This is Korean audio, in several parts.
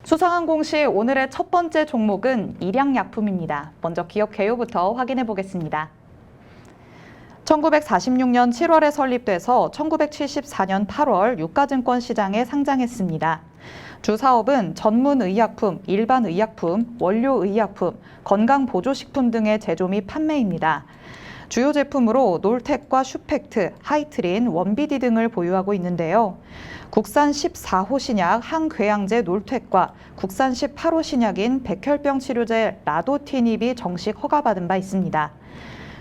수상항공시 오늘의 첫 번째 종목은 일양약품입니다. 먼저 기업 개요부터 확인해 보겠습니다. 1946년 7월에 설립돼서 1974년 8월 유가증권 시장에 상장했습니다. 주 사업은 전문의약품, 일반의약품, 원료의약품, 건강보조식품 등의 제조 및 판매입니다. 주요 제품으로 놀텍과 슈펙트, 하이트린, 원비디 등을 보유하고 있는데요. 국산 14호 신약 항궤양제 놀텍과 국산 18호 신약인 백혈병 치료제 라도티닙이 정식 허가받은 바 있습니다.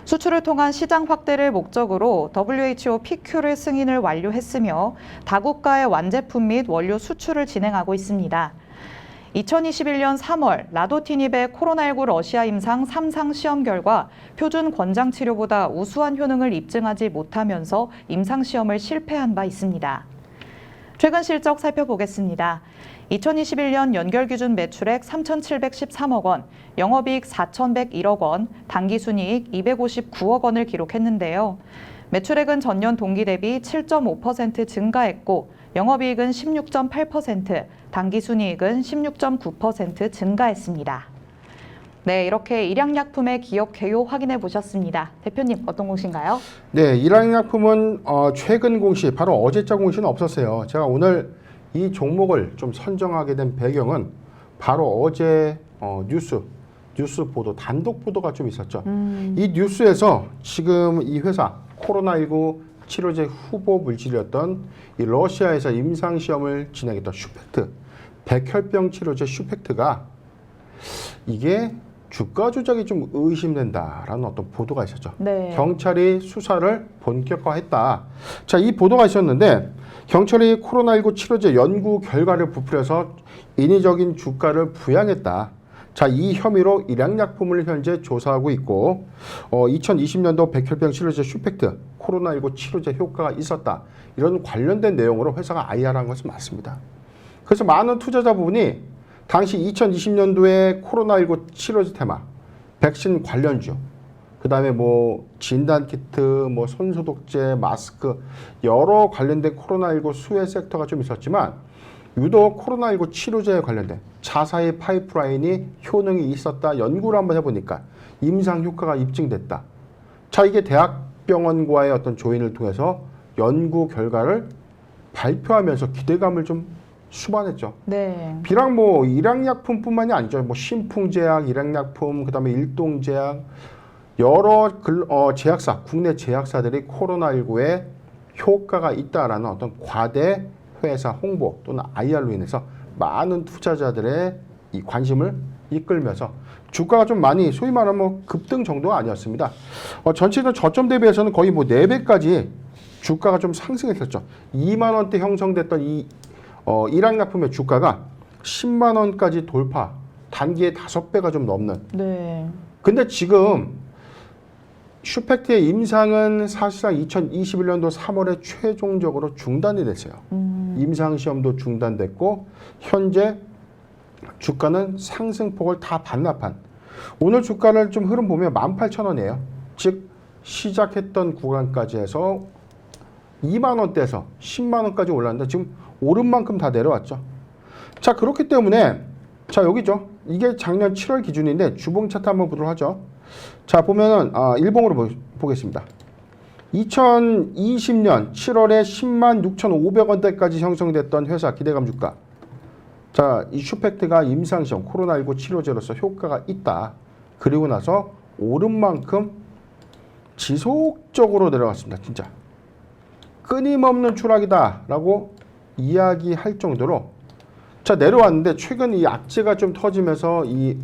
수출을 통한 시장 확대를 목적으로 WHO PQ를 승인을 완료했으며 다국가의 완제품 및 원료 수출을 진행하고 있습니다. 2021년 3월 라도티닙의 코로나19 러시아 임상 3상 시험 결과 표준 권장 치료보다 우수한 효능을 입증하지 못하면서 임상 시험을 실패한 바 있습니다. 최근 실적 살펴보겠습니다. 2021년 연결 기준 매출액 3,713억 원, 영업이익 4,101억 원, 당기순이익 259억 원을 기록했는데요. 매출액은 전년 동기 대비 7.5% 증가했고 영업이익은 16.8%, 당기순이익은 16.9% 증가했습니다. 네, 이렇게 일양약품의 기업 개요 확인해 보셨습니다. 대표님, 어떤 공시인가요? 네, 일양약품은 최근 공시, 바로 어제자 공시는 없었어요. 제가 오늘 이 종목을 좀 선정하게 된 배경은 바로 어제 뉴스 보도, 단독 보도가 좀 있었죠. 이 뉴스에서 지금 이 회사 코로나19 치료제 후보 물질이었던 이 러시아에서 임상시험을 진행했던 슈펙트, 백혈병 치료제 슈펙트가 이게 주가 조작이 좀 의심된다라는 어떤 보도가 있었죠. 네. 경찰이 수사를 본격화했다. 자, 이 보도가 있었는데 경찰이 코로나19 치료제 연구 결과를 부풀려서 인위적인 주가를 부양했다. 자, 이 혐의로 일양약품을 현재 조사하고 있고 2020년도 백혈병 치료제 슈펙트, 코로나19 치료제 효과가 있었다. 이런 관련된 내용으로 회사가 IR한 것은 맞습니다. 그래서 많은 투자자분이 당시 2020년도에 코로나19 치료제 테마, 백신 관련주, 그 다음에 뭐 진단키트, 뭐 손소독제, 마스크, 여러 관련된 코로나19 수혜 섹터가 좀 있었지만 유독 코로나19 치료제에 관련된 자사의 파이프라인이 효능이 있었다. 연구를 한번 해보니까 임상 효과가 입증됐다. 자, 이게 대학병원과의 어떤 조인을 통해서 연구 결과를 발표하면서 기대감을 좀 수반했죠. 네. 비랑 뭐 일양약품뿐만이 아니죠. 뭐 신풍제약, 일양약품, 그다음에 일동제약 여러 제약사, 국내 제약사들이 코로나19에 효과가 있다라는 어떤 과대 회사 홍보 또는 IR로 인해서 많은 투자자들의 이 관심을 이끌면서 주가가 좀 많이 소위 말하면 뭐 급등 정도가 아니었습니다. 전체적으로 저점 대비해서는 거의 뭐 4배까지 주가가 좀 상승했었죠. 2만 원대 형성됐던 이 일양약품의 주가가 10만 원까지 돌파, 단기에 5배가 좀 넘는. 네. 근데 지금 슈펙트의 임상은 사실상 2021년도 3월에 최종적으로 중단이 됐어요. 임상시험도 중단됐고 현재 주가는 상승폭을 다 반납한, 오늘 주가를 좀 흐름 보면 18,000원이에요. 즉 시작했던 구간까지 해서 2만 원대에서 10만 원까지 올랐는데 지금 오른 만큼 다 내려왔죠. 자, 그렇기 때문에 자, 여기죠. 이게 작년 7월 기준인데 주봉 차트 한번 보도록 하죠. 자, 보면은 일봉으로 보겠습니다. 2020년 7월에 10만 6,500원대까지 형성됐던 회사 기대감 주가. 자, 이 슈펙트가 임상시험 코로나19 치료제로서 효과가 있다. 그리고 나서 오른 만큼 지속적으로 내려갔습니다. 진짜 끊임없는 추락이다라고 이야기할 정도로 자, 내려왔는데 최근 이 악재가 좀 터지면서 이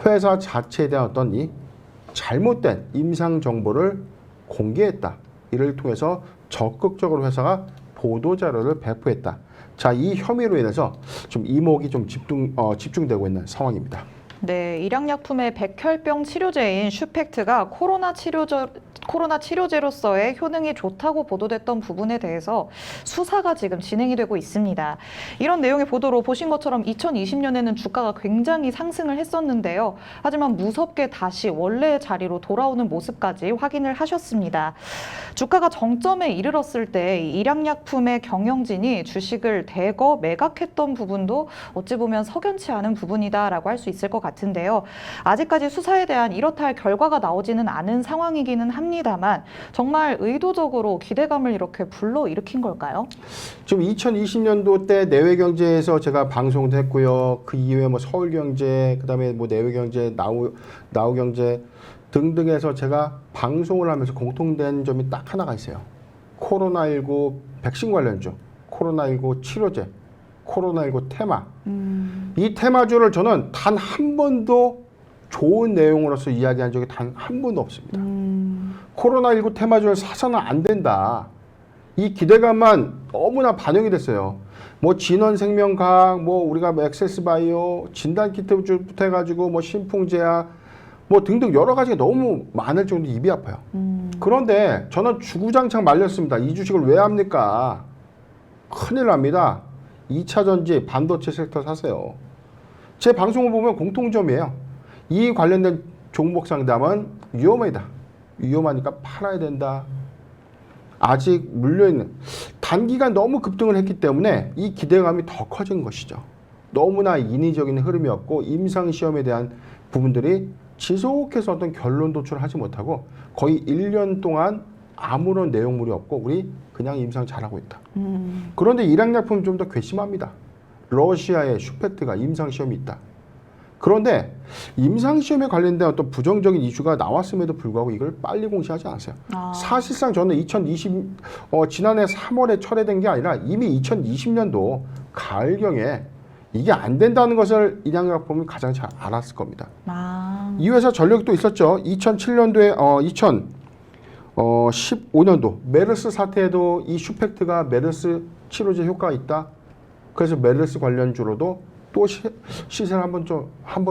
회사 자체에 대한 어떤 이 잘못된 임상 정보를 공개했다. 이를 통해서 적극적으로 회사가 보도 자료를 배포했다. 자, 이 혐의로 인해서 좀 이목이 좀 집중되고 있는 상황입니다. 네, 일양약품의 백혈병 치료제인 슈펙트가 코로나 치료제로서의 효능이 좋다고 보도됐던 부분에 대해서 수사가 지금 진행이 되고 있습니다. 이런 내용의 보도로 보신 것처럼 2020년에는 주가가 굉장히 상승을 했었는데요. 하지만 무섭게 다시 원래의 자리로 돌아오는 모습까지 확인을 하셨습니다. 주가가 정점에 이르렀을 때 일양약품의 경영진이 주식을 대거 매각했던 부분도 어찌 보면 석연치 않은 부분이다라고 할 수 있을 것 같은데요. 아직까지 수사에 대한 이렇다 할 결과가 나오지는 않은 상황이기는 합니다만 정말 의도적으로 기대감을 이렇게 불러일으킨 걸까요? 지금 2020년도 때 내외경제에서 제가 방송도 했고요. 그 이후에 뭐 서울경제, 그다음에 뭐 내외경제, 나우경제 등등에서 제가 방송을 하면서 공통된 점이 딱 하나가 있어요. 코로나19 백신 관련주, 코로나19 치료제, 코로나19 테마. 이 테마주를 저는 단 한 번도 좋은 내용으로서 이야기한 적이 단 한 번도 없습니다. 코로나19 테마주를 사서는 안 된다. 이 기대감만 너무나 반영이 됐어요. 뭐 진원생명과학, 뭐 우리가 엑세스바이오, 진단키트부터 해가지고 뭐 신풍제약, 뭐 등등 여러 가지가 너무 많을 정도로 입이 아파요. 그런데 저는 주구장창 말렸습니다. 이 주식을 왜 합니까? 큰일 납니다. 2차 전지, 반도체 섹터 사세요. 제 방송을 보면 공통점이에요. 이 관련된 종목 상담은 위험하다. 위험하니까 팔아야 된다. 아직 물려있는 단기간 너무 급등을 했기 때문에 이 기대감이 더 커진 것이죠. 너무나 인위적인 흐름이었고 임상시험에 대한 부분들이 지속해서 어떤 결론 도출을 하지 못하고 거의 1년 동안 아무런 내용물이 없고 우리 그냥 임상 잘하고 있다. 그런데 일양약품은 좀 더 괘씸합니다. 러시아의 슈펙트가 임상시험이 있다. 그런데 임상시험에 관련된 어떤 부정적인 이슈가 나왔음에도 불구하고 이걸 빨리 공시하지 않았어요. 사실상 저는 지난해 3월에 철회된 게 아니라 이미 2020년도 가을경에 이게 안 된다는 것을 일양약품이 가장 잘 알았을 겁니다. 이 회사 전력도 있었죠. 2007년도에 2015년도 메르스 사태에도 이 슈펙트가 메르스 치료제 효과가 있다. 그래서 메르스 관련주로도 또 시세를 한 번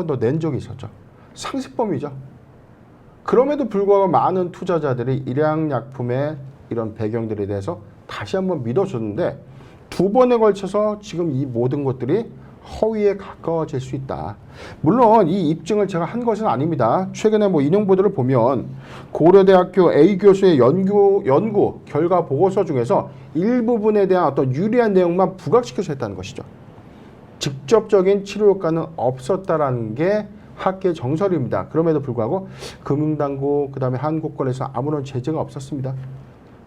더 낸 적이 있었죠. 상습범이죠. 그럼에도 불구하고 많은 투자자들이 일양약품의 이런 배경들에 대해서 다시 한번 믿어줬는데 두 번에 걸쳐서 지금 이 모든 것들이 허위에 가까워질 수 있다. 물론 이 입증을 제가 한 것은 아닙니다. 최근에 뭐 인용 보도를 보면 고려대학교 A 교수의 연구 결과 보고서 중에서 일부분에 대한 어떤 유리한 내용만 부각시켜서 했다는 것이죠. 직접적인 치료 효과는 없었다라는 게 학계 정설입니다. 그럼에도 불구하고 금융당국 그다음에 한국권에서 아무런 제재가 없었습니다.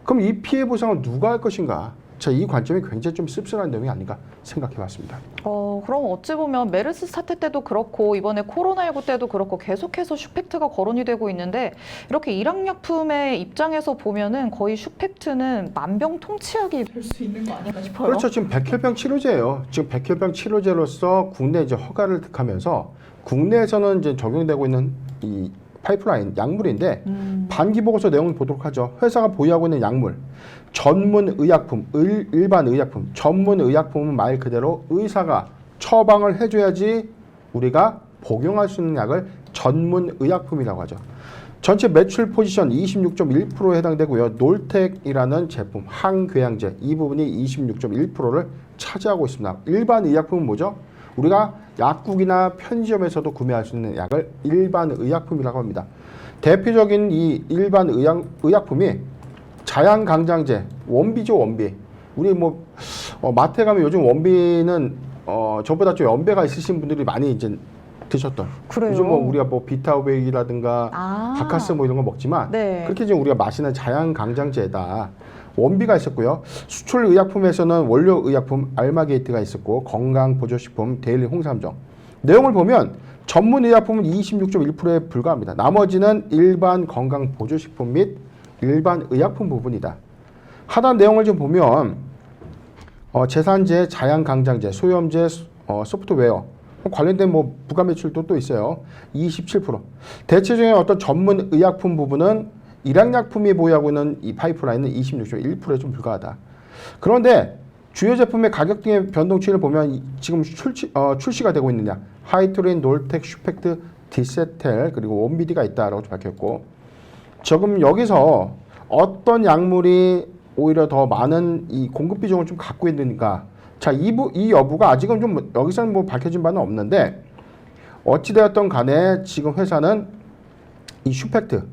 그럼 이 피해 보상을 누가 할 것인가? 자, 이 관점이 굉장히 좀 씁쓸한 내용이 아닌가 생각해봤습니다. 그럼 어찌 보면 메르스 사태 때도 그렇고 이번에 코로나19 때도 그렇고 계속해서 슈펙트가 거론이 되고 있는데 이렇게 일양약품의 입장에서 보면은 거의 슈펙트는 만병통치약이 될 수 있는 거 아닌가 싶어요. 그렇죠. 지금 백혈병 치료제예요. 지금 백혈병 치료제로서 국내 이제 허가를 득하면서 국내에서는 이제 적용되고 있는 이 파이프라인 약물인데 반기 보고서 내용을 보도록 하죠. 회사가 보유하고 있는 약물, 전문 의약품, 일반 의약품, 전문 의약품은 말 그대로 의사가 처방을 해줘야지 우리가 복용할 수 있는 약을 전문 의약품이라고 하죠. 전체 매출 포지션 26.1%에 해당되고요. 놀텍이라는 제품, 항궤양제 이 부분이 26.1%를 차지하고 있습니다. 일반 의약품은 뭐죠? 우리가 약국이나 편의점에서도 구매할 수 있는 약을 일반 의약품이라고 합니다. 대표적인 이 일반 의약품이 자양강장제, 원비죠, 원비. 우리 뭐 마트에 가면 요즘 원비는 저보다 좀 연배가 있으신 분들이 많이 이제 드셨던. 그래요? 요즘 뭐 우리가 뭐 비타오백이라든가 바카스 뭐 이런 거 먹지만 네. 그렇게 지금 우리가 마시는 자양강장제다. 원비가 있었고요. 수출 의약품에서는 원료 의약품 알마게이트가 있었고 건강보조식품 데일리 홍삼정. 내용을 보면 전문 의약품은 26.1%에 불과합니다. 나머지는 일반 건강보조식품 및 일반 의약품 부분이다. 하단 내용을 좀 보면 제산제, 자양강장제, 소염제, 소프트웨어 관련된 뭐 부가 매출도 또 있어요. 27%. 대체적인 어떤 전문 의약품 부분은 일양약품이 보유하고 있는 이 파이프라인은 26.1%에 좀 불과하다. 그런데 주요 제품의 가격 등의 변동치를 보면 지금 출시가 되고 있느냐. 하이트루인, 놀텍, 슈펙트, 디세텔 그리고 원비디가 있다라고 밝혔고 지금 여기서 어떤 약물이 오히려 더 많은 이 공급 비중을 좀 갖고 있는가. 자, 이 여부가 아직은 좀 여기서는 뭐 밝혀진 바는 없는데 어찌되었던 간에 지금 회사는 이 슈펙트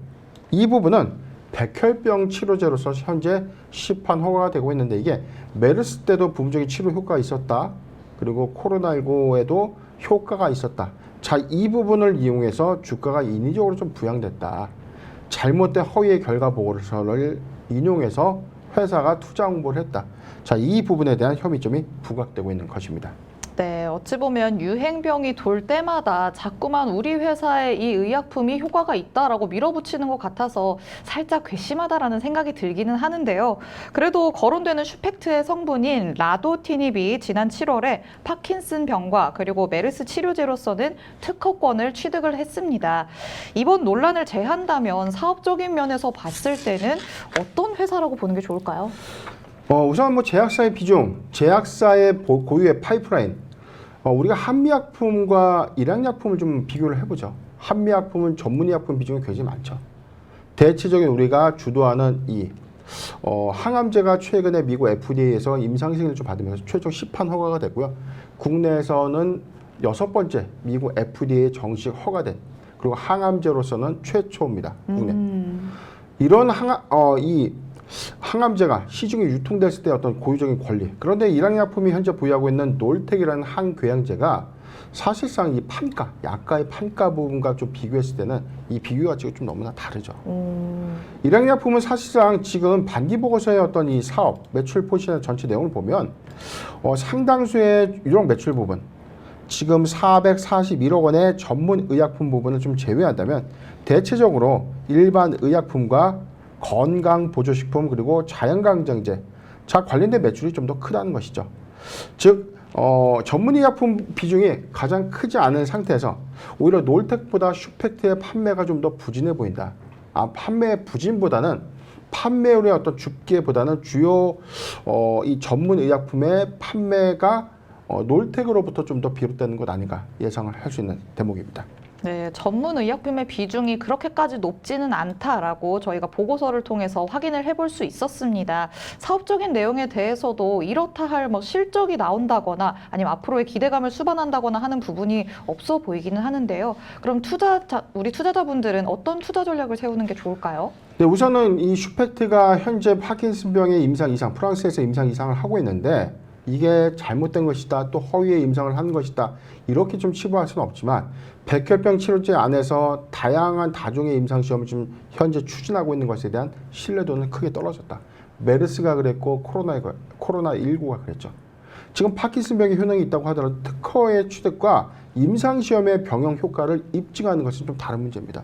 이 부분은 백혈병 치료제로서 현재 시판 허가가 되고 있는데 이게 메르스 때도 부분적인 치료 효과가 있었다. 그리고 코로나19에도 효과가 있었다. 자, 이 부분을 이용해서 주가가 인위적으로 좀 부양됐다. 잘못된 허위의 결과 보고서를 인용해서 회사가 투자 홍보를 했다. 자, 이 부분에 대한 혐의점이 부각되고 있는 것입니다. 네, 어찌 보면 유행병이 돌 때마다 자꾸만 우리 회사의 이 의약품이 효과가 있다라고 밀어붙이는 것 같아서 살짝 괘씸하다라는 생각이 들기는 하는데요. 그래도 거론되는 슈펙트의 성분인 라도티닙이 지난 7월에 파킨슨 병과 그리고 메르스 치료제로서는 특허권을 취득을 했습니다. 이번 논란을 제한다면 사업적인 면에서 봤을 때는 어떤 회사라고 보는 게 좋을까요? 우선 뭐 제약사의 비중, 제약사의 고유의 파이프라인, 우리가 한미약품과 일양약품을 좀 비교를 해보죠. 한미약품은 전문의약품 비중이 굉장히 많죠. 대체적인 우리가 주도하는 이 항암제가 최근에 미국 FDA에서 임상시행을 좀 받으면서 최종 시판 허가가 됐고요. 국내에서는 6번째 미국 FDA 정식 허가된 그리고 항암제로서는 최초입니다. 국내. 이런 항암제가 시중에 유통됐을 때 어떤 고유적인 권리. 그런데 일양약품이 현재 보유하고 있는 놀텍이라는 항궤양제가 사실상 이 판가, 약가의 판가 부분과 좀 비교했을 때는 이 비교 가치가 좀 너무나 다르죠. 일양약품은 사실상 지금 반기보고서의 어떤 이 사업, 매출 포지션의 전체 내용을 보면 상당수의 유력 매출 부분, 지금 441억 원의 전문 의약품 부분을 좀 제외한다면 대체적으로 일반 의약품과 건강보조식품 그리고 자연강장제 자 관련된 매출이 좀 더 크다는 것이죠. 즉 전문의약품 비중이 가장 크지 않은 상태에서 오히려 놀텍보다 슈펙트의 판매가 좀 더 부진해 보인다. 판매 부진보다는 판매율의 어떤 집계보다는 주요 이 전문의약품의 판매가 놀텍으로부터 좀 더 비롯되는 것 아닌가 예상을 할 수 있는 대목입니다. 네, 전문 의약품의 비중이 그렇게까지 높지는 않다라고 저희가 보고서를 통해서 확인을 해볼 수 있었습니다. 사업적인 내용에 대해서도 이렇다 할 뭐 실적이 나온다거나 아니면 앞으로의 기대감을 수반한다거나 하는 부분이 없어 보이기는 하는데요. 그럼 우리 투자자분들은 어떤 투자 전략을 세우는 게 좋을까요? 네, 우선은 이 슈펙트가 현재 파킨슨병의 임상 이상, 프랑스에서 임상 이상을 하고 있는데 이게 잘못된 것이다, 또 허위의 임상을 한 것이다 이렇게 좀 치부할 수는 없지만 백혈병 치료제 안에서 다양한 다종의 임상 시험을 지금 현재 추진하고 있는 것에 대한 신뢰도는 크게 떨어졌다. 메르스가 그랬고 코로나19가 그랬죠. 지금 파킨슨병의 효능이 있다고 하더라도 특허의 취득과 임상 시험의 병용 효과를 입증하는 것은 좀 다른 문제입니다.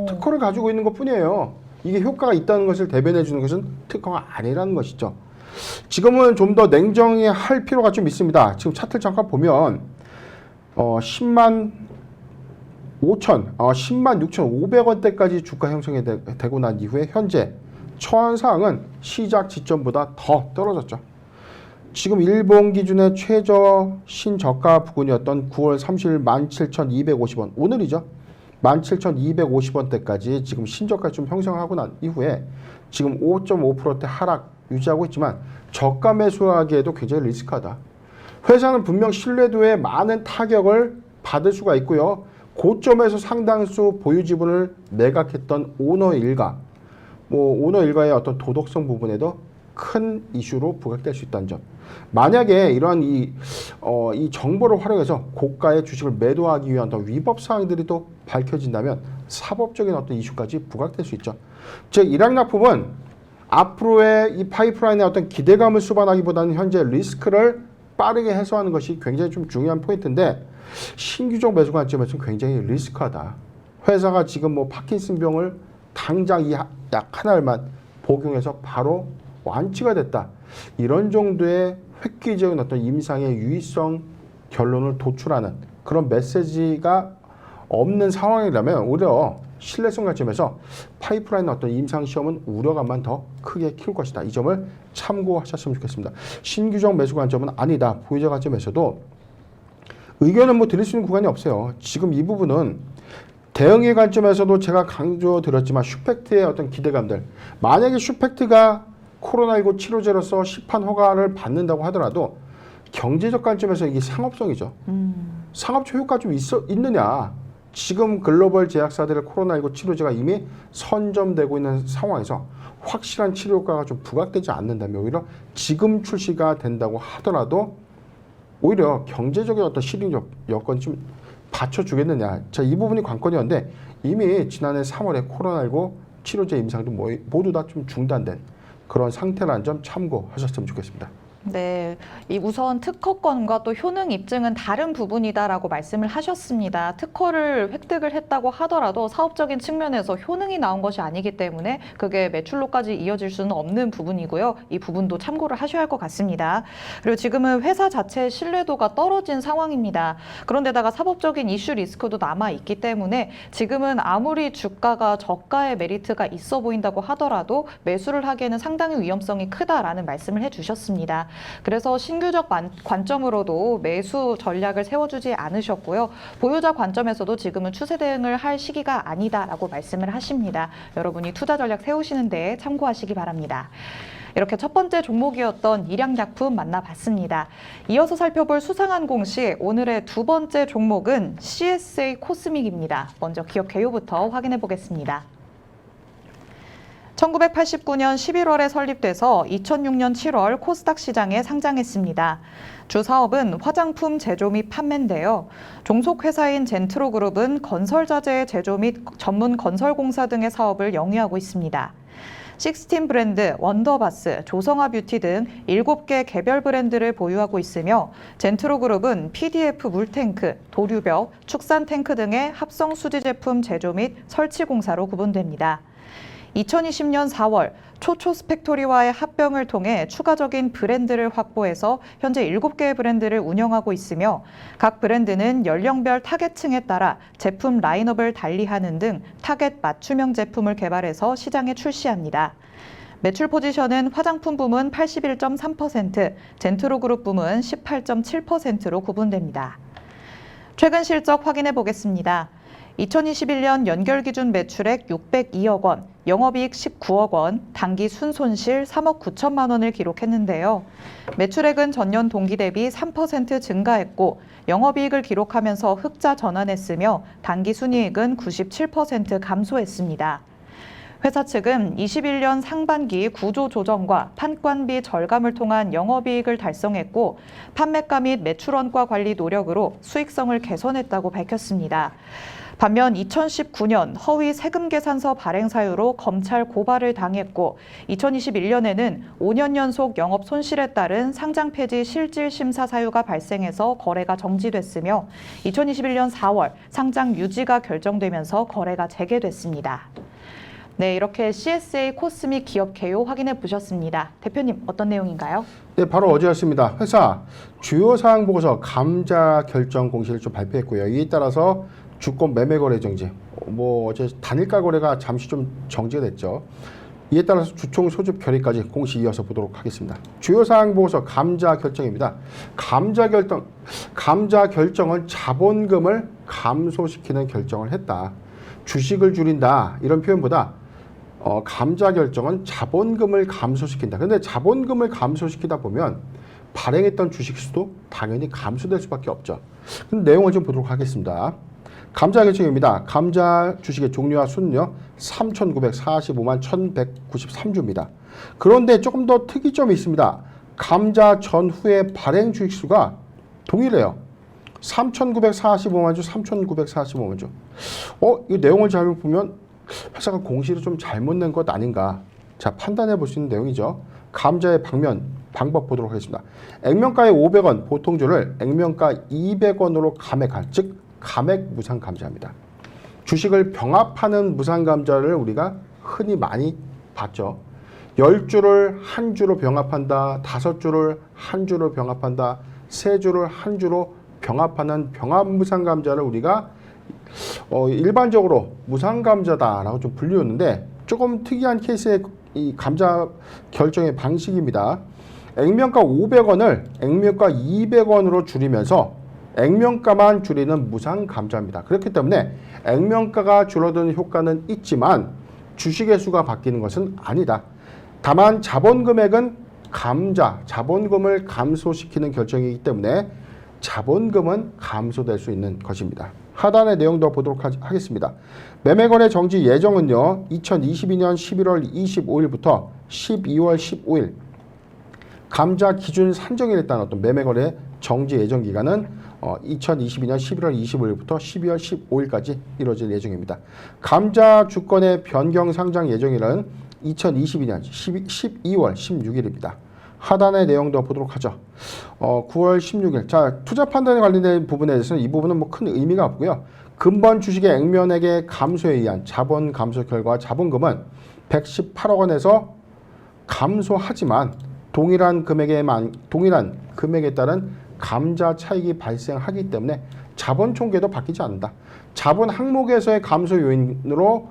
특허를 가지고 있는 것뿐이에요. 이게 효과가 있다는 것을 대변해 주는 것은 특허가 아니라는 것이죠. 지금은 좀 더 냉정히 할 필요가 좀 있습니다. 지금 차트를 잠깐 보면 10만 6,500원대까지 주가 형성이 되고 난 이후에 현재 처한 사항은 시작 지점보다 더 떨어졌죠. 지금 일본 기준의 최저 신저가 부근이었던 9월 30일 17,250원 오늘이죠. 17,250원대까지 지금 신저가 좀 형성하고 난 이후에 지금 5.5%대 하락 유지하고 있지만 저가 매수하기에도 굉장히 리스크하다. 회사는 분명 신뢰도에 많은 타격을 받을 수가 있고요. 고점에서 상당수 보유 지분을 매각했던 오너 일가, 오너 일가의 어떤 도덕성 부분에도 큰 이슈로 부각될 수 있다는 점. 만약에 이러한 이 정보를 활용해서 고가의 주식을 매도하기 위한 어떤 위법 사항들이 또 밝혀진다면 사법적인 어떤 이슈까지 부각될 수 있죠. 즉 일양약품은 앞으로의 이 파이프라인의 어떤 기대감을 수반하기보다는 현재 리스크를 빠르게 해소하는 것이 굉장히 좀 중요한 포인트인데 신규적 매수 관점에서는 굉장히 리스크하다. 회사가 지금 뭐 파킨슨병을 당장 이 약 하나만 복용해서 바로 완치가 됐다. 이런 정도의 획기적인 어떤 임상의 유의성 결론을 도출하는 그런 메시지가 없는 상황이라면 오히려 신뢰성 관점에서 파이프라인 어떤 임상 시험은 우려감만 더 크게 키울 것이다. 이 점을 참고하셨으면 좋겠습니다. 신규적 매수 관점은 아니다. 보유자 관점에서도 의견은 뭐 드릴 수 있는 구간이 없어요. 지금 이 부분은 대응의 관점에서도 제가 강조드렸지만 슈펙트의 어떤 기대감들, 만약에 슈펙트가 코로나19 치료제로서 시판 허가를 받는다고 하더라도 경제적 관점에서 이게 상업성이죠. 상업적 효과가 좀 있느냐. 지금 글로벌 제약사들의 코로나19 치료제가 이미 선점되고 있는 상황에서 확실한 치료 효과가 좀 부각되지 않는다면 오히려 지금 출시가 된다고 하더라도 오히려 경제적인 어떤 실행 여건이 좀 받쳐주겠느냐. 자, 이 부분이 관건이었는데 이미 지난해 3월에 코로나19 치료제 임상도 모두 다 좀 중단된 그런 상태라는 점 참고하셨으면 좋겠습니다. 네, 이 우선 특허권과 또 효능 입증은 다른 부분이다라고 말씀을 하셨습니다. 특허를 획득을 했다고 하더라도 사업적인 측면에서 효능이 나온 것이 아니기 때문에 그게 매출로까지 이어질 수는 없는 부분이고요. 이 부분도 참고를 하셔야 할 것 같습니다. 그리고 지금은 회사 자체의 신뢰도가 떨어진 상황입니다. 그런데다가 사법적인 이슈 리스크도 남아 있기 때문에 지금은 아무리 주가가 저가의 메리트가 있어 보인다고 하더라도 매수를 하기에는 상당히 위험성이 크다라는 말씀을 해주셨습니다. 그래서 신규적 관점으로도 매수 전략을 세워주지 않으셨고요. 보유자 관점에서도 지금은 추세 대응을 할 시기가 아니다라고 말씀을 하십니다. 여러분이 투자 전략 세우시는데 참고하시기 바랍니다. 이렇게 첫 번째 종목이었던 일양약품 만나봤습니다. 이어서 살펴볼 수상한 공시, 오늘의 두 번째 종목은 CSA 코스믹입니다. 먼저 기업 개요부터 확인해 보겠습니다. 1989년 11월에 설립돼서 2006년 7월 코스닥 시장에 상장했습니다. 주 사업은 화장품 제조 및 판매인데요. 종속 회사인 젠트로그룹은 건설자재 제조 및 전문 건설공사 등의 사업을 영위하고 있습니다. 식스틴 브랜드, 원더바스, 조성아 뷰티 등 7개 개별 브랜드를 보유하고 있으며 젠트로그룹은 PDF 물탱크, 도류벽, 축산 탱크 등의 합성 수지 제품 제조 및 설치 공사로 구분됩니다. 2020년 4월 초초스 팩토리와의 합병을 통해 추가적인 브랜드를 확보해서 현재 7개의 브랜드를 운영하고 있으며 각 브랜드는 연령별 타겟층에 따라 제품 라인업을 달리하는 등 타겟 맞춤형 제품을 개발해서 시장에 출시합니다. 매출 포지션은 화장품 부문 81.3%, 젠트로그룹 부문 18.7%로 구분됩니다. 최근 실적 확인해 보겠습니다. 2021년 연결 기준 매출액 602억 원, 영업이익 19억 원, 당기 순손실 3억 9천만 원을 기록했는데요. 매출액은 전년 동기 대비 3% 증가했고 영업이익을 기록하면서 흑자 전환했으며 당기 순이익은 97% 감소했습니다. 회사 측은 21년 상반기 구조 조정과 판관비 절감을 통한 영업이익을 달성했고 판매가 및 매출원가 관리 노력으로 수익성을 개선했다고 밝혔습니다. 반면 2019년 허위 세금 계산서 발행 사유로 검찰 고발을 당했고 2021년에는 5년 연속 영업 손실에 따른 상장 폐지 실질 심사 사유가 발생해서 거래가 정지됐으며 2021년 4월 상장 유지가 결정되면서 거래가 재개됐습니다. 네, 이렇게 CSA 코스믹 기업 개요 확인해 보셨습니다. 대표님, 어떤 내용인가요? 네, 바로 어제였습니다. 회사 주요 사항 보고서 감자 결정 공시를 좀 발표했고요. 이에 따라서 주권 매매 거래 정지, 어제 단일가 거래가 잠시 좀 정지가 됐죠. 이에 따라서 주총 소집 결의까지 공시 이어서 보도록 하겠습니다. 주요 사항 보고서 감자 결정입니다. 감자 결정은 자본금을 감소시키는 결정을 했다. 주식을 줄인다 이런 표현보다 감자 결정은 자본금을 감소시킨다. 그런데 자본금을 감소시키다 보면 발행했던 주식 수도 당연히 감소될 수밖에 없죠. 근데 내용을 좀 보도록 하겠습니다. 감자 결정입니다. 감자 주식의 종류와 수는요 3,945만 1,193주입니다. 그런데 조금 더 특이점이 있습니다. 감자 전후의 발행 주식 수가 동일해요. 3,945만 주, 3,945만 주. 이 내용을 잘 보면 회사가 공시를 좀 잘못 낸 것 아닌가. 자, 판단해 볼 수 있는 내용이죠. 감자의 방법 보도록 하겠습니다. 액면가의 500원 보통주를 액면가 200원으로 감액한, 즉 감액 무상 감자입니다. 주식을 병합하는 무상 감자를 우리가 흔히 많이 봤죠. 10주를 한 주로 병합한다, 5주를 한 주로 병합한다, 3주를 한 주로 병합하는 병합 무상 감자를 우리가 일반적으로 무상감자다라고 좀 불리웠는데 조금 특이한 케이스의 이 감자 결정의 방식입니다. 액면가 500원을 액면가 200원으로 줄이면서 액면가만 줄이는 무상감자입니다. 그렇기 때문에 액면가가 줄어드는 효과는 있지만 주식의 수가 바뀌는 것은 아니다. 다만 자본금액은 자본금을 감소시키는 결정이기 때문에 자본금은 감소될 수 있는 것입니다. 하단의 내용도 보도록 하겠습니다. 매매거래 정지 예정은요. 2022년 11월 25일부터 12월 15일 감자 기준 산정일에 따른 어떤 매매거래 정지 예정 기간은 2022년 11월 25일부터 12월 15일까지 이루어질 예정입니다. 감자 주권의 변경 상장 예정일은 2022년 12월 16일입니다. 하단의 내용도 보도록 하죠. 9월 16일. 자, 투자 판단에 관련된 부분에 대해서는 이 부분은 뭐 큰 의미가 없고요. 근본 주식의 액면액의 감소에 의한 자본 감소 결과 자본금은 118억 원에서 감소하지만 동일한 금액에 따른 감자 차익이 발생하기 때문에 자본 총계도 바뀌지 않는다. 자본 항목에서의 감소 요인으로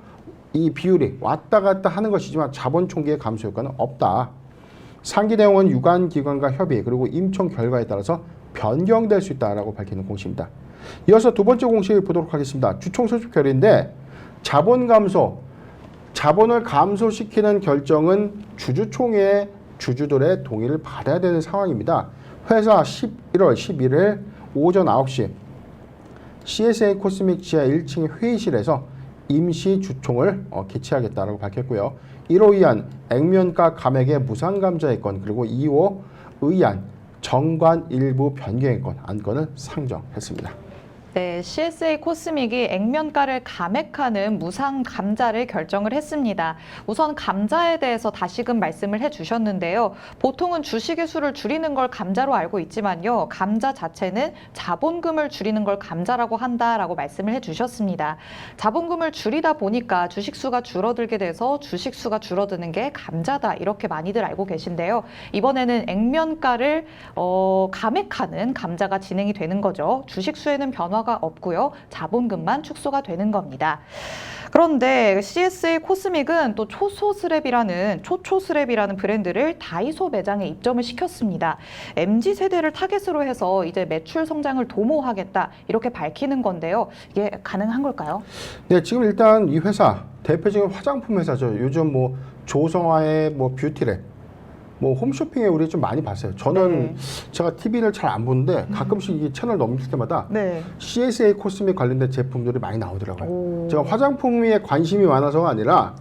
이 비율이 왔다 갔다 하는 것이지만 자본 총계의 감소 효과는 없다. 상기 내용은 유관기관과 협의 그리고 임총 결과에 따라서 변경될 수 있다라고 밝히는 공시입니다. 이어서 두 번째 공시를 보도록 하겠습니다. 주총 소집 결의인데 자본을 감소시키는 결정은 주주총회의 주주들의 동의를 받아야 되는 상황입니다. 회사 11월 11일 오전 9시 CSA 코스믹 지하 1층 회의실에서 임시 주총을 개최하겠다라고 밝혔고요. 이로 의한 액면가 감액의 무상감자의 건 그리고 2호 의안 정관 일부 변경의 건 안건을 상정했습니다. 네, CSA 코스믹이 액면가를 감액하는 무상 감자를 결정을 했습니다. 우선 감자에 대해서 다시금 말씀을 해주셨는데요. 보통은 주식의 수를 줄이는 걸 감자로 알고 있지만요. 감자 자체는 자본금을 줄이는 걸 감자라고 한다라고 말씀을 해주셨습니다. 자본금을 줄이다 보니까 주식 수가 줄어들게 돼서 주식 수가 줄어드는 게 감자다 이렇게 많이들 알고 계신데요. 이번에는 액면가를 감액하는 감자가 진행이 되는 거죠. 주식 수에는 변화가 없고요. 자본금만 축소가 되는 겁니다. 그런데 CSA 코스믹은 또 초초스랩이라는 브랜드를 다이소 매장에 입점을 시켰습니다. MZ세대를 타겟으로 해서 이제 매출 성장을 도모하겠다 이렇게 밝히는 건데요. 이게 가능한 걸까요? 네, 지금 일단 이 회사 대표적인 화장품 회사죠. 요즘 뭐 조성아의 뭐 뷰티랩 홈쇼핑에 우리 좀 많이 봤어요. 저는 제가 TV를 잘 안 보는데 가끔씩 이 채널 넘길 때마다 CSA 코스믹 관련된 제품들이 많이 나오더라고요. 제가 화장품에 관심이 많아서가 아니라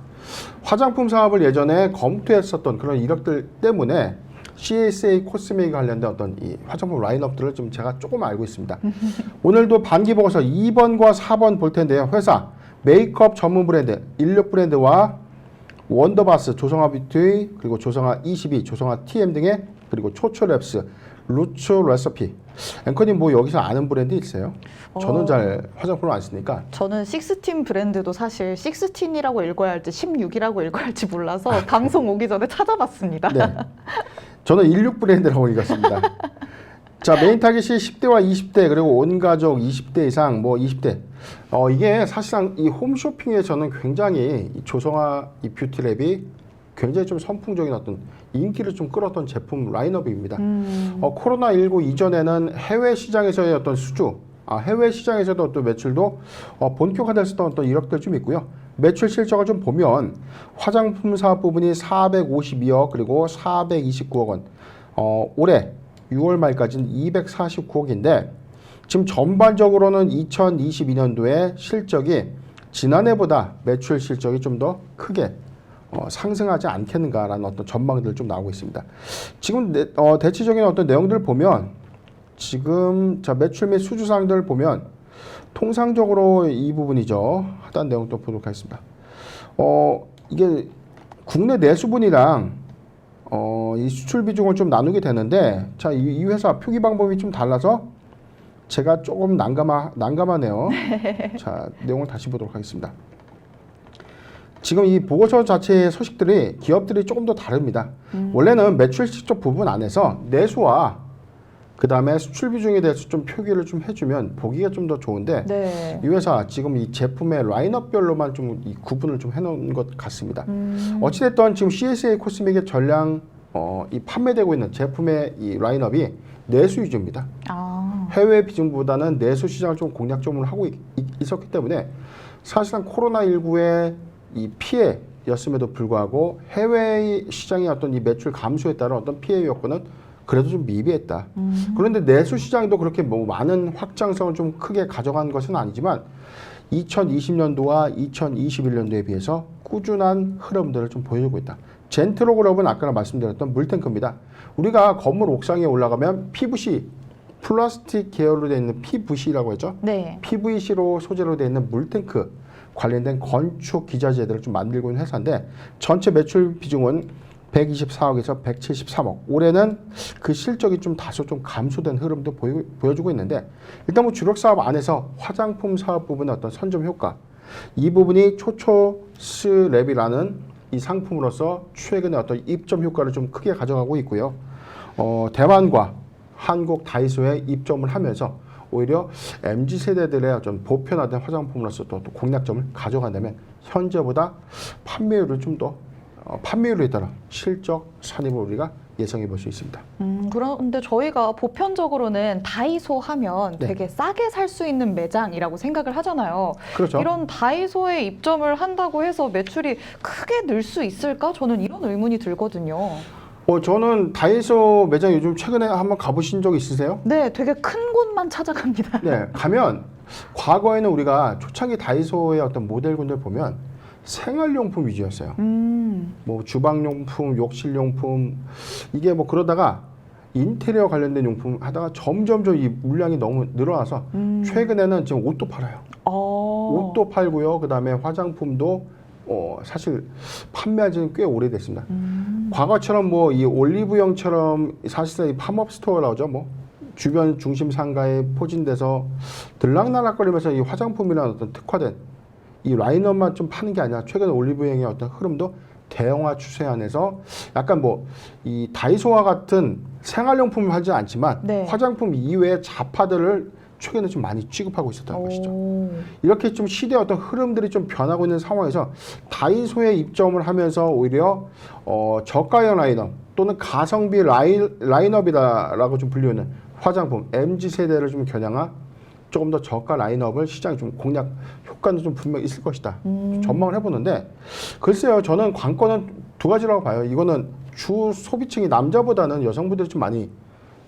화장품 사업을 예전에 검토했었던 그런 이력들 때문에 CSA 코스믹 관련된 어떤 이 화장품 라인업들을 좀 제가 조금 알고 있습니다. 오늘도 반기 보고서 2번과 4번 볼 텐데요. 회사 메이크업 전문 브랜드 16 브랜드와 원더바스, 조성아 뷰티, 그리고 조성아 22, 조성아 TM 등의 그리고 초초랩스, 루초 레시피. 앵커님 뭐 여기서 아는 브랜드 있어요? 저는 잘 화장품을 안 쓰니까. 저는 식스틴 브랜드도 사실 식스틴이라고 읽어야 할지 16이라고 읽어야 할지 몰라서 방송 오기 전에 찾아봤습니다. 네. 저는 16 브랜드라고 읽었습니다. 자, 메인 타깃이 10대와 20대 그리고 온 가족 20대 이상 뭐 20대. 이게 사실상 이 홈쇼핑에 저는 굉장히 이 조성아 이 뷰티랩이 굉장히 좀 선풍적인 어떤 인기를 좀 끌었던 제품 라인업입니다. 코로나19 이전에는 해외 시장에서의 어떤 해외 시장에서도 어떤 매출도 본격화됐었던 어떤 이력들 좀 있고요. 매출 실적을 좀 보면 화장품 사업 부분이 452억 그리고 429억 원. 올해 6월 말까지는 249억인데 지금 전반적으로는 2022년도에 실적이 지난해보다 매출 실적이 좀 더 크게 상승하지 않겠는가라는 어떤 전망들 좀 나오고 있습니다. 지금 대체적인 어떤 내용들을 보면 지금 매출 및 수주사항들을 보면 통상적으로 이 부분이죠. 하단 내용 또 보도록 하겠습니다. 이게 국내 내수분이랑 이 수출 비중을 좀 나누게 되는데 자, 이 회사 표기 방법이 좀 달라서 제가 조금 난감하네요. 자, 내용을 다시 보도록 하겠습니다. 지금 이 보고서 자체의 소식들이 기업들이 조금 더 다릅니다. 원래는 매출 실적 부분 안에서 내수와 그 다음에 수출 비중에 대해서 좀 표기를 좀 해주면 보기가 좀 더 좋은데 네. 이 회사 지금 이 제품의 라인업별로만 좀 이 구분을 좀 해놓은 것 같습니다. 어찌됐든 지금 CSA 코스믹의 전량 이 판매되고 있는 제품의 이 라인업이 내수 위주입니다. 아, 해외 비중보다는 내수 시장을 좀 공략점을 하고 있었기 때문에 사실상 코로나19의 이 피해였음에도 불구하고 해외 시장의 어떤 이 매출 감소에 따른 어떤 피해 여건은 그래도 좀 미비했다. 그런데 내수 시장도 그렇게 뭐 많은 확장성을 좀 크게 가져간 것은 아니지만 2020년도와 2021년도에 비해서 꾸준한 흐름들을 좀 보여주고 있다. 젠트로그룹은 아까 말씀드렸던 물탱크입니다. 우리가 건물 옥상에 올라가면 PVC, 플라스틱 계열로 되어 있는 PVC라고 했죠. 네. PVC로 소재로 되어 있는 물탱크 관련된 건축 기자재들을 좀 만들고 있는 회사인데 전체 매출 비중은 124억에서 173억. 올해는 그 실적이 좀 다소 좀 감소된 흐름도 보여주고 있는데 일단 뭐 주력 사업 안에서 화장품 사업 부분의 어떤 선점 효과 이 부분이 초초스랩이라는 이 상품으로서 최근에 어떤 입점 효과를 좀 크게 가져가고 있고요. 대만과 한국 다이소에 입점을 하면서 오히려 MZ세대들의 어떤 보편화된 화장품으로서 또 공략점을 가져간다면 현재보다 판매율을 좀 더 판매율에 따라 실적 산입을 우리가 예상해 볼 수 있습니다. 그런데 저희가 보편적으로는 다이소 하면 네. 되게 싸게 살 수 있는 매장이라고 생각을 하잖아요. 그렇죠. 이런 다이소에 입점을 한다고 해서 매출이 크게 늘 수 있을까? 저는 이런 의문이 들거든요. 저는 다이소 매장 요즘 최근에 한번 가보신 적 있으세요? 네, 되게 큰 곳만 찾아갑니다. 네, 가면 과거에는 우리가 초창기 다이소의 어떤 모델군들 보면 생활용품 위주였어요. 뭐 주방용품, 욕실용품 이게 뭐 그러다가 인테리어 관련된 용품 하다가 점점점 이 물량이 너무 늘어나서 최근에는 지금 옷도 팔아요. 옷도 팔고요. 그 다음에 화장품도 사실 판매한 지는 꽤 오래됐습니다. 과거처럼 뭐 이 올리브영처럼 사실상 이 팝업 스토어라고 하죠. 뭐 주변 중심 상가에 포진돼서 들락날락거리면서 이 화장품이라는 어떤 특화된 이 라인업만 좀 파는 게 아니라 최근 올리브영의 어떤 흐름도 대형화 추세 안에서 약간 뭐 이 다이소와 같은 생활용품을 하지 않지만 네. 화장품 이외의 잡화들을 최근에 좀 많이 취급하고 있었다는 것이죠. 오. 이렇게 좀 시대의 어떤 흐름들이 좀 변하고 있는 상황에서 다이소에 입점을 하면서 오히려 저가형 라인업 또는 가성비 라인업이다라고 좀 불리는 화장품 MZ세대를 좀 겨냥한 조금 더 저가 라인업을 시장에 좀 공략 효과는 좀 분명히 있을 것이다. 전망을 해보는데 글쎄요, 저는 관건은 두 가지라고 봐요. 이거는 주 소비층이 남자보다는 여성분들이 좀 많이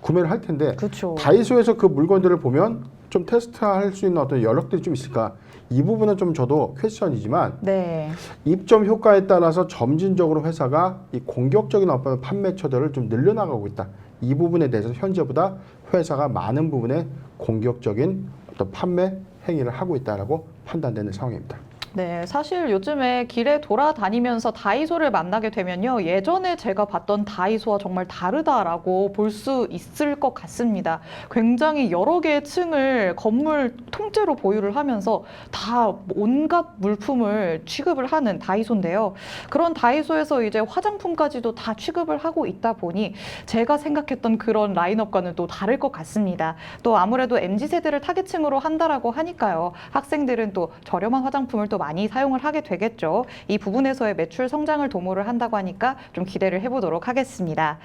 구매를 할 텐데 그렇죠. 다이소에서 그 물건들을 보면 좀 테스트할 수 있는 어떤 여력들이 좀 있을까? 이 부분은 좀 저도 퀘스천이지만 네. 입점 효과에 따라서 점진적으로 회사가 이 공격적인 어떤 판매처들을 좀 늘려나가고 있다. 이 부분에 대해서 현재보다 회사가 많은 부분에 공격적인 어떤 판매 행위를 하고 있다라고 판단되는 상황입니다. 네, 사실 요즘에 길에 돌아다니면서 다이소를 만나게 되면요. 예전에 제가 봤던 다이소와 정말 다르다라고 볼 수 있을 것 같습니다. 굉장히 여러 개의 층을 건물 통째로 보유를 하면서 다 온갖 물품을 취급을 하는 다이소인데요. 그런 다이소에서 이제 화장품까지도 다 취급을 하고 있다 보니 제가 생각했던 그런 라인업과는 또 다를 것 같습니다. 또 아무래도 MZ세대를 타겟층으로 한다라고 하니까요. 학생들은 또 저렴한 화장품을 또 많이 사용을 하게 되겠죠. 이 부분에서의 매출 성장을 도모를 한다고 하니까 좀 기대를 해보도록 하겠습니다.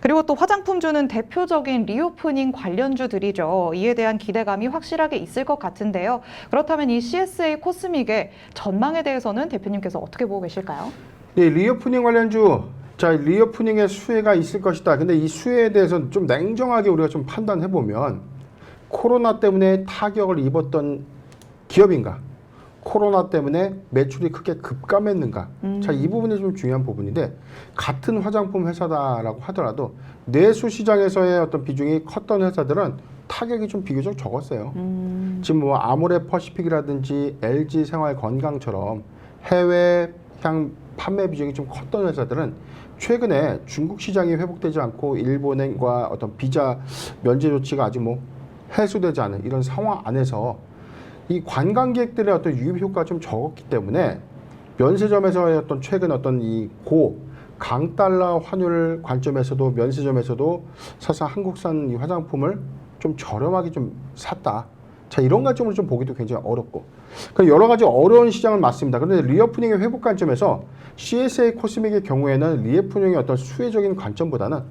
그리고 또 화장품주는 대표적인 리오프닝 관련주들이죠. 이에 대한 기대감이 확실하게 있을 것 같은데요. 그렇다면 이 CSA 코스믹의 전망에 대해서는 대표님께서 어떻게 보고 계실까요? 네, 리오프닝 관련주. 자, 리오프닝의 수혜가 있을 것이다. 근데 이 수혜에 대해서는 좀 냉정하게 우리가 좀 판단해 보면 코로나 때문에 타격을 입었던 기업인가? 코로나 때문에 매출이 크게 급감했는가? 자, 이 부분이 좀 중요한 부분인데 같은 화장품 회사다라고 하더라도 내수 시장에서의 어떤 비중이 컸던 회사들은 타격이 좀 비교적 적었어요. 지금 뭐 아모레 퍼시픽이라든지 LG 생활 건강처럼 해외 향 판매 비중이 좀 컸던 회사들은 최근에 중국 시장이 회복되지 않고 일본과 어떤 비자 면제 조치가 아직 뭐 해소되지 않은 이런 상황 안에서 이 관광객들의 어떤 유입 효과가 좀 적었기 때문에 면세점에서의 어떤 최근 어떤 이 강달러 환율 관점에서도 면세점에서도 사실 한국산 이 화장품을 좀 저렴하게 좀 샀다. 자, 이런 관점으로 좀 보기도 굉장히 어렵고. 여러 가지 어려운 시장은 맞습니다. 그런데 리오프닝의 회복 관점에서 CSA 코스믹의 경우에는 리오프닝의 어떤 수혜적인 관점보다는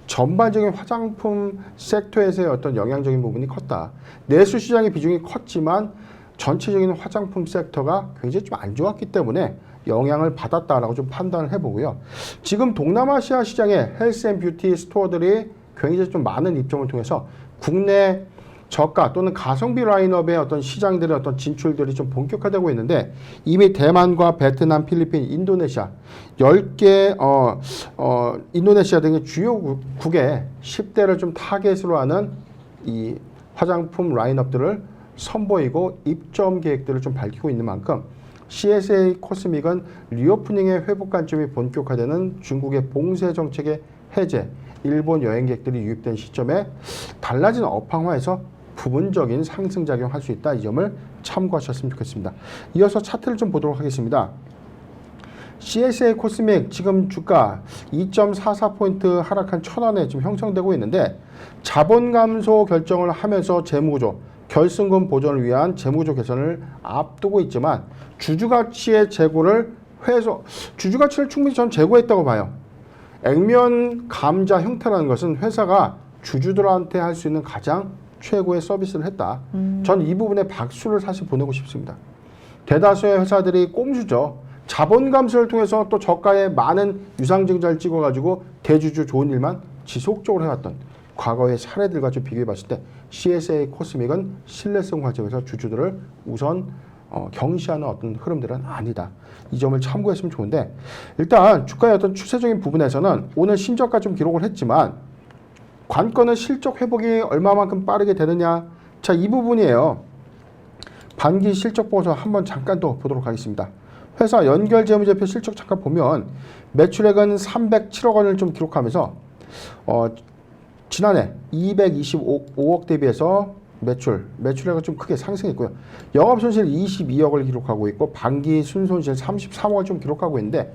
전반적인 화장품 섹터에서의 어떤 영향적인 부분이 컸다. 내수 시장의 비중이 컸지만 전체적인 화장품 섹터가 굉장히 좀 안 좋았기 때문에 영향을 받았다라고 좀 판단을 해보고요. 지금 동남아시아 시장의 헬스 앤 뷰티 스토어들이 굉장히 좀 많은 입점을 통해서 국내 저가 또는 가성비 라인업의 어떤 시장들의 어떤 진출들이 좀 본격화되고 있는데 이미 대만과 베트남, 필리핀, 인도네시아 10개 인도네시아 등의 주요 국의 10대를 좀 타겟으로 하는 이 화장품 라인업들을 선보이고 입점 계획들을 좀 밝히고 있는 만큼 CSA 코스믹은 리오프닝의 회복 관점이 본격화되는 중국의 봉쇄 정책의 해제, 일본 여행객들이 유입된 시점에 달라진 업황화에서 부분적인 상승작용할 수 있다. 이 점을 참고하셨으면 좋겠습니다. 이어서 차트를 좀 보도록 하겠습니다. CSA 코스믹 지금 주가 2.44포인트 하락한 1,000원에 지금 형성되고 있는데 자본 감소 결정을 하면서 재무구조, 결승금 보전을 위한 재무구조 개선을 앞두고 있지만 주주가치의 재고를 주주가치를 충분히 전 재고했다고 봐요. 액면 감자 형태라는 것은 회사가 주주들한테 할 수 있는 가장 최고의 서비스를 했다. 전 이 부분에 박수를 사실 보내고 싶습니다. 대다수의 회사들이 꼼수죠. 자본 감소를 통해서 또 저가에 많은 유상증자를 찍어가지고 대주주 좋은 일만 지속적으로 해왔던 과거의 사례들과 좀 비교해 봤을 때 CSA 코스믹은 신뢰성 관점에서 주주들을 우선 경시하는 어떤 흐름들은 아니다. 이 점을 참고했으면 좋은데 일단 주가의 어떤 추세적인 부분에서는 오늘 신저가 좀 기록을 했지만 관건은 실적 회복이 얼마만큼 빠르게 되느냐. 자, 이 부분이에요. 반기 실적 보고서 한번 잠깐 더 보도록 하겠습니다. 회사 연결 재무제표 실적 잠깐 보면 매출액은 307억 원을 좀 기록하면서 지난해 225억 대비해서 매출액은 좀 크게 상승했고요. 영업손실 22억을 기록하고 있고 반기 순손실 33억을 좀 기록하고 있는데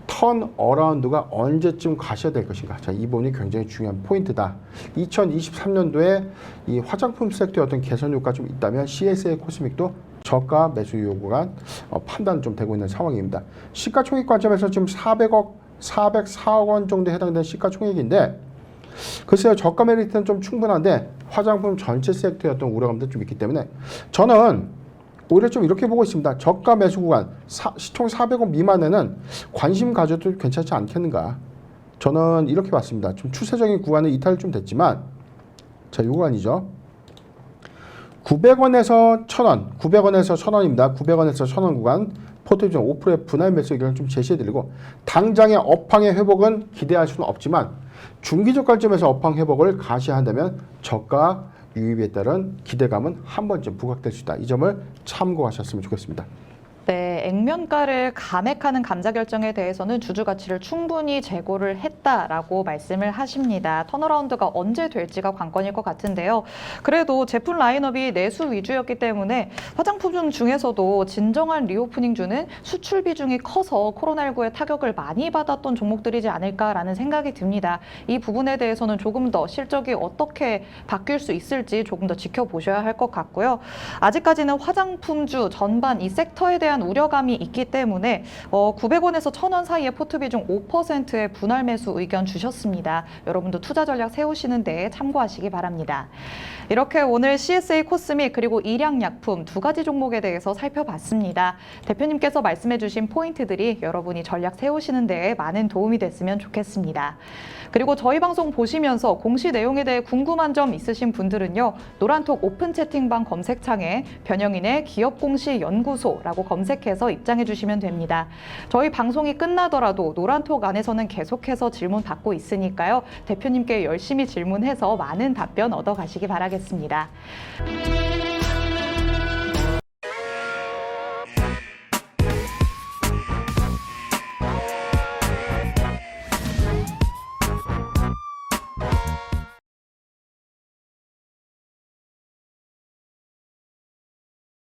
턴 어라운드가 언제쯤 가셔야 될 것인가. 자, 이 부분이 굉장히 중요한 포인트다. 2023년도에 이 화장품 섹터의 어떤 개선 효과가 좀 있다면 CSA 코스믹도 저가 매수 요구가 판단 좀 되고 있는 상황입니다. 시가총액 관점에서 지금 404억 원 정도에 해당되는 시가총액인데 글쎄요, 저가 메리트는 좀 충분한데 화장품 전체 섹터의 어떤 우려감도 좀 있기 때문에 저는 오히려 좀 이렇게 보고 있습니다. 저가 매수 구간 시총 400원 미만에는 관심 가져도 괜찮지 않겠는가. 저는 이렇게 봤습니다. 좀 추세적인 구간은 이탈 좀 됐지만 자, 이 구간이죠. 900원에서 1,000원, 900원에서 1,000원입니다. 900원에서 1,000원 구간 포트비전 5%의 분할 매수 의견을 좀 제시해드리고 당장의 업황의 회복은 기대할 수는 없지만 중기적 관점에서 업황 회복을 가시한다면 저가 유입에 따른 기대감은 한 번쯤 부각될 수 있다. 이 점을 참고하셨으면 좋겠습니다. 네, 액면가를 감액하는 감자 결정에 대해서는 주주 가치를 충분히 재고를 했다라고 말씀을 하십니다. 턴어라운드가 언제 될지가 관건일 것 같은데요. 그래도 제품 라인업이 내수 위주였기 때문에 화장품 중에서도 진정한 리오프닝주는 수출 비중이 커서 코로나19의 타격을 많이 받았던 종목들이지 않을까라는 생각이 듭니다. 이 부분에 대해서는 조금 더 실적이 어떻게 바뀔 수 있을지 조금 더 지켜보셔야 할 것 같고요. 아직까지는 화장품주 전반 이 섹터에 대한 우려감이 있기 때문에 900원에서 1,000원 사이의 포트 비중 5%의 분할 매수 의견 주셨습니다. 여러분도 투자 전략 세우시는 데 참고하시기 바랍니다. 이렇게 오늘 CSA 코스믹 그리고 일양약품 두 가지 종목에 대해서 살펴봤습니다. 대표님께서 말씀해 주신 포인트들이 여러분이 전략 세우시는 데 많은 도움이 됐으면 좋겠습니다. 그리고 저희 방송 보시면서 공시 내용에 대해 궁금한 점 있으신 분들은요. 노란톡 오픈 채팅방 검색창에 변영인의 기업공시연구소라고 검색해서 입장해 주시면 됩니다. 저희 방송이 끝나더라도 노란톡 안에서는 계속해서 질문 받고 있으니까요. 대표님께 열심히 질문해서 많은 답변 얻어가시기 바라겠습니다.